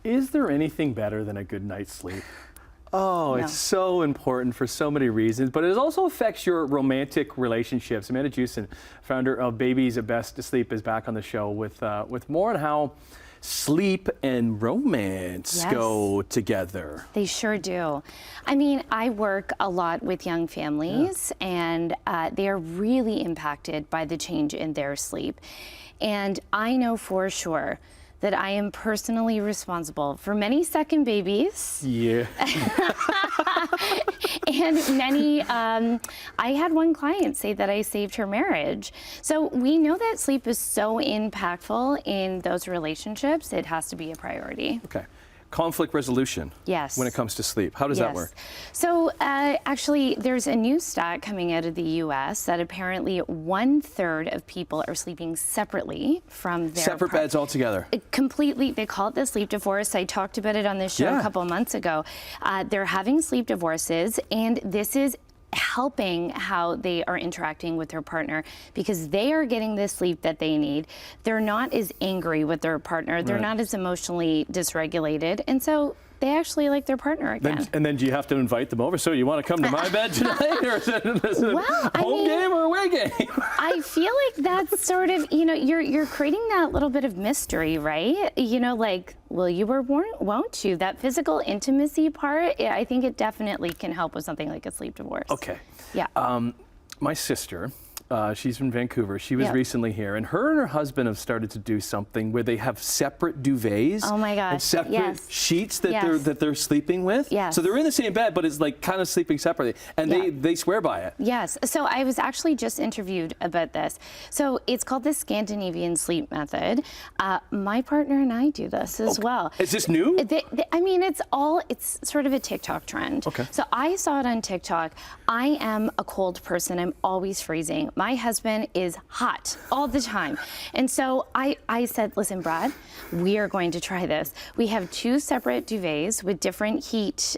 Is there anything better than a good night's sleep? Oh, No. it's so important for so many reasons, but it also affects your romantic relationships. Amanda Jewson, founder of Babies Best to Sleep, is back on the show with more on how sleep and romance go together. They sure do. I mean, I work a lot with young families, and they are really impacted by the change in their sleep. And I know for sure that I am personally responsible for many second babies. Yeah. And many, I had one client say that I saved her marriage. So we know that sleep is so impactful in those relationships, it has to be a priority. Okay. Conflict resolution. Yes. When it comes to sleep. How does that work? So actually, there's a new stat coming out of the U.S. that apparently 1/3 of people are sleeping separately from their Separate beds altogether. Completely. They call it the sleep divorce. I talked about it on this show a couple of months ago. They're having sleep divorces, and this is helping how they are interacting with their partner because they are getting the sleep that they need. They're not as angry with their partner. They're not as emotionally dysregulated. And so they actually like their partner again. And then do you have to invite them over? So you want to come to my bed tonight? Or is it a home game or away game? I feel like that's sort of, you know, you're creating that little bit of mystery, right? You know, like, will you or won't you? That physical intimacy part, I think it definitely can help with something like a sleep divorce. Okay. Yeah. My sister, she's from Vancouver. She was recently here, and her husband have started to do something where they have separate duvets. Oh my gosh. And separate sheets that they're sleeping with. Yes. So they're in the same bed, but it's like kind of sleeping separately, and they swear by it. Yes. So I was actually just interviewed about this. So it's called the Scandinavian sleep method. My partner and I do this as well. Is this new? I mean, it's sort of a TikTok trend. Okay. So I saw it on TikTok. I am a cold person. I'm always freezing. My husband is hot all the time. And so I said, listen, Brad, we are going to try this. We have 2 separate duvets with different heat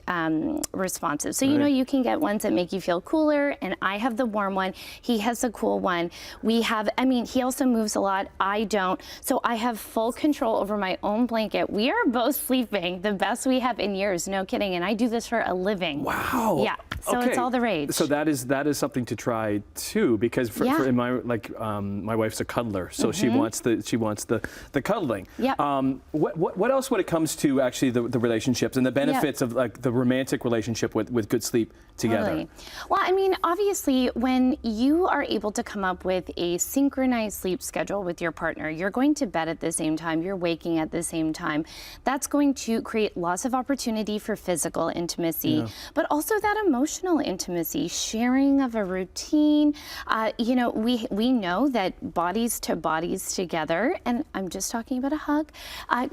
responses. So, you know, you can get ones that make you feel cooler, and I have the warm one. He has the cool one. We have, I mean, he also moves a lot. I don't. So I have full control over my own blanket. We are both sleeping the best we have in years. No kidding. And I do this for a living. Wow. Yeah. So it's all the rage. So that is something to try too, because for in my my wife's a cuddler, so she wants the cuddling. Yeah. What else when it comes to actually the relationships and the benefits of like the romantic relationship with good sleep together? Totally. Well, I mean, obviously, when you are able to come up with a synchronized sleep schedule with your partner, you're going to bed at the same time, you're waking at the same time. That's going to create lots of opportunity for physical intimacy, but also that emotional intimacy, sharing of a routine. You know, we know that bodies to bodies together, and I'm just talking about a hug,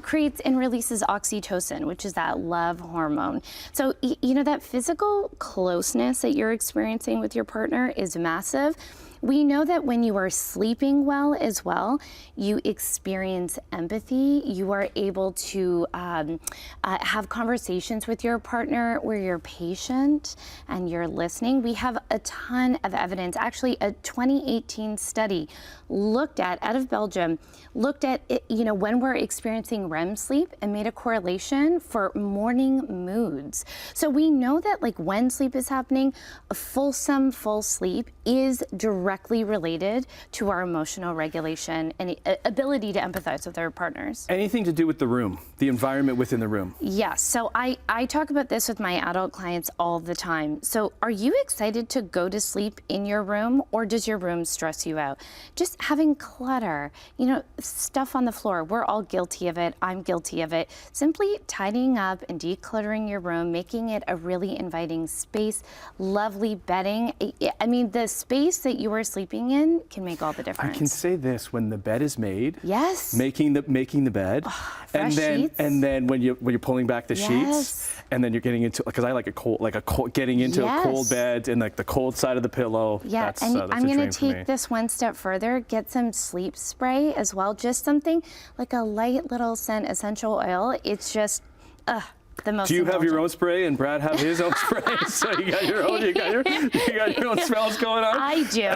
creates and releases oxytocin, which is that love hormone. So, you know, that physical closeness that you're experiencing with your partner is massive. We know that when you are sleeping well as well, you experience empathy. You are able to have conversations with your partner where you're patient and you're listening. We have a ton of evidence. Actually, a 2018 study looked at, out of Belgium, looked at, you know, when we're experiencing REM sleep and made a correlation for morning moods. So we know that like when sleep is happening, a fulsome, full sleep is directly related to our emotional regulation and ability to empathize with our partners. Anything to do with the room, the environment within the room? Yes. So I talk about this with my adult clients all the time. So are you excited to go to sleep in your room, or does your room stress you out? Just having clutter, you know, stuff on the floor. We're all guilty of it. I'm guilty of it. Simply tidying up and decluttering your room, making it a really inviting space, lovely bedding. I mean, the space that you are sleeping in can make all the difference. I can say this: when the bed is made, yes, making the bed, fresh sheets. and then when you're pulling back the sheets, and then you're getting into, because I like a cold, getting into a cold bed and like the cold side of the pillow. Yeah, that's and I'm going to take me. this one step further. Get some sleep spray as well. Just something like a light little scent essential oil. It's just, the most Do you have your indulgent. own spray and Brad have his own spray? So you got your own, you got your own smells going on? I do.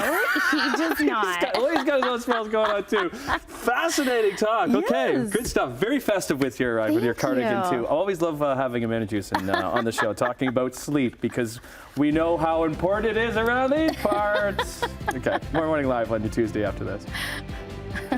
He does not. He's got his own smells going on too. Fascinating talk. Okay, Yes. good stuff. Very festive with your Thank cardigan you. too. Always love having Amanda Jewson on the show talking about sleep because we know how important it is around these parts. Okay, more Morning Live on your Tuesday after this.